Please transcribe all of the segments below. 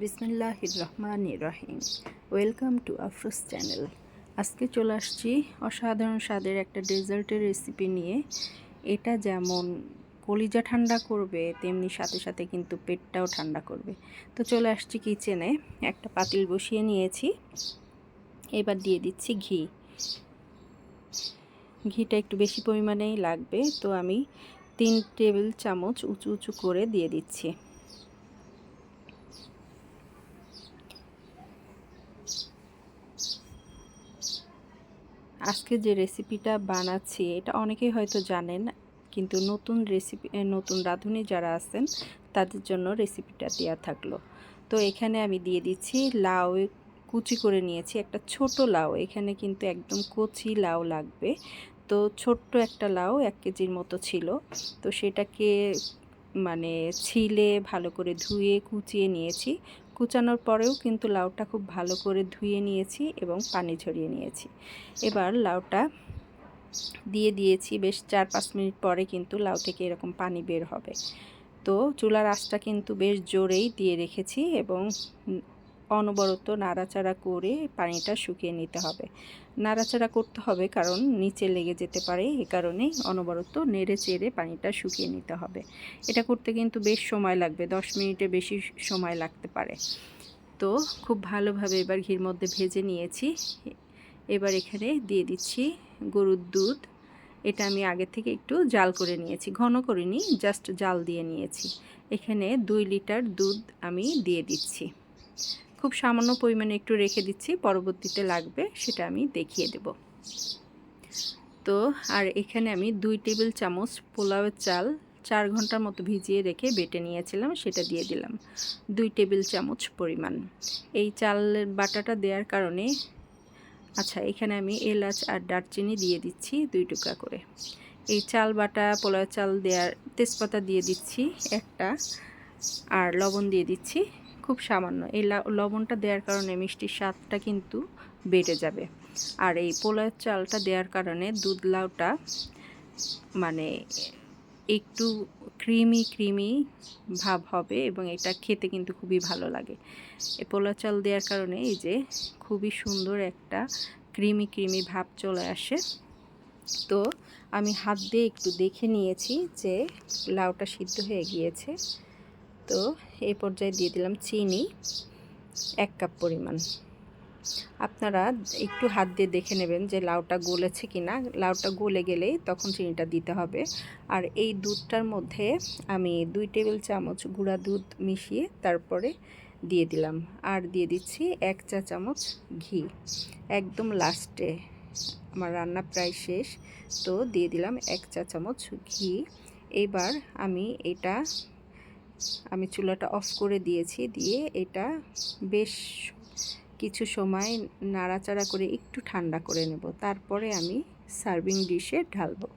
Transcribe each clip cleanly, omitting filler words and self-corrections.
বিসমিল্লাহির রহমানির রহিম। Welcome to Afroz channel. আজকে চলে আসছি অসাধারণ স্বাদের একটা ডেজার্টের রেসিপি নিয়ে। এটা যেমন কলিজা ঠান্ডা করবে, তেমনি সাথে সাথে কিন্তু পেটটাও ঠান্ডা করবে। তো চলে আসছি কিচেনে, একটা পাতিল বসিয়ে নিয়েছি। এবার দিয়ে দিচ্ছি ঘি। ঘিটা একটু বেশি পরিমাণেই লাগবে, তো আমি 3 টেবিল চামচ উঁচু উঁচু করে দিয়ে দিচ্ছি। আজকে যে রেসিপিটা বানাচ্ছি এটা অনেকেই হয়তো জানেন, কিন্তু নতুন রাঁধুনি যারা আছেন তাদের জন্য রেসিপিটা দেওয়া থাকলো। তো এখানে আমি দিয়ে দিচ্ছি লাউ, কুচি করে নিয়েছি একটা ছোট লাউ। এখানে কিন্তু একদম কচি লাউ লাগবে। তো ছোট্ট একটা লাউ 1 কেজির মতো ছিল, তো সেটাকে ছিলে ভালো করে ধুয়ে কুচিয়ে নিয়েছি। কুচানোর পরেও কিন্তু লাউটা খুব ভালো করে ধুয়ে নিয়েছি এবং পানি ঝরিয়ে নিয়েছি। এবার লাউটা দিয়ে দিয়েছি, বেশ 4-5 মিনিট পরে কিন্তু লাউ থেকে এরকম পানি বের হবে। তো চুলার আঁচটা কিন্তু বেশ জোরেই দিয়ে রেখেছি এবং অনবরত নাড়াচাড়া করে পানিটা শুকিয়ে নিতে হবে। নাড়াচাড়া করতে হবে কারণ নিচে লেগে যেতে পারে, এ কারণেই অনবরত নেড়ে চেড়ে পানিটা শুকিয়ে নিতে হবে। এটা করতে কিন্তু বেশ সময় লাগবে, 10 মিনিটের বেশি সময় লাগতে পারে। তো খুব ভালোভাবে এবার ঘির মধ্যে ভেজে নিয়েছি। এবার এখানে দিয়ে দিচ্ছি গরুর দুধ। এটা আমি আগে থেকে একটু জাল করে নিয়েছি, ঘন করিনি, জাস্ট জাল দিয়ে নিয়েছি। এখানে 2 লিটার দুধ আমি দিয়ে দিচ্ছি। খুব সামান্য পরিমাণে একটু রেখে দিচ্ছি, পরবর্তীতে লাগবে সেটা আমি দেখিয়ে দেব। তো আর এখানে আমি 2 টেবিল চামচ পোলাওয়ের চাল 4 ঘন্টার মতো ভিজিয়ে রেখে বেটে নিয়েছিলাম, সেটা দিয়ে দিলাম 2 টেবিল চামচ পরিমাণ। এই চালের বাটাটা দেওয়ার কারণে এখানে আমি এলাচ আর দারচিনি দিয়ে দিচ্ছি 2 টুকরা করে। এই চাল বাটা পোলাও চাল দেওয়ার তেজপাতা দিয়ে দিচ্ছি একটা, আর লবণ দিয়ে দিচ্ছি খুব সামান্য। এই লবণটা দেওয়ার কারণে মিষ্টির স্বাদটা কিন্তু বেড়ে যাবে। আর এই পোলাও চালটা দেওয়ার কারণে দুধ লাউটা একটু ক্রিমি ভাব হবে এবং এটা খেতে কিন্তু খুবই ভালো লাগে। এই পোলাও চাল দেওয়ার কারণে এই যে খুবই সুন্দর একটা ক্রিমি ভাব চলে আসে। তো আমি হাত দিয়ে একটু দেখে নিয়েছি যে লাউটা সিদ্ধ হয়ে গিয়েছে। তো এই পর্যায়ে দিয়ে দিলাম চিনি 1 কাপ পরিমাণ। আপনারা একটু হাত দিয়ে দেখে নেবেন যে লাউটা গলেছে কিনা। লাউটা গলে গেলেই তখন চিনিটা দিতে হবে। আর এই দুধটার মধ্যে আমি 2 টেবিল চামচ গুঁড়া দুধ মিশিয়ে তারপরে দিয়ে দিলাম। আর দিয়ে দিচ্ছি 1 চা চামচ ঘি একদম লাস্টে। আমার রান্না প্রায় শেষ, তো দিয়ে দিলাম 1 চা চামচ ঘি। এবার আমি চুলাটা অফ করে দিয়েছি, দিয়ে এটা বেশ কিছু সময় নাড়াচাড়া করে একটু ঠান্ডা করে নেব। তারপরে আমি সার্ভিং ডিশে ঢালবো।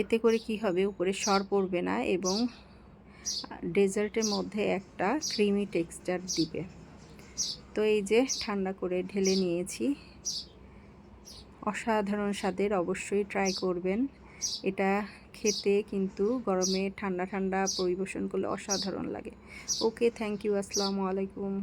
এতে করে কি হবে, উপরে সর পড়বে না এবং ডেজার্টের মধ্যে একটা ক্রিমি টেক্সচার দিবে। তো এই যে ঠান্ডা করে ঢেলে নিয়েছি। অসাধারণ স্বাদের, অবশ্যই ট্রাই করবেন। এটা খেতে কিন্তু গরমে ঠান্ডা ঠান্ডা পরিবেশন করলে অসাধারণ লাগে। ওকে, থ্যাংক ইউ, আসসালামু আলাইকুম।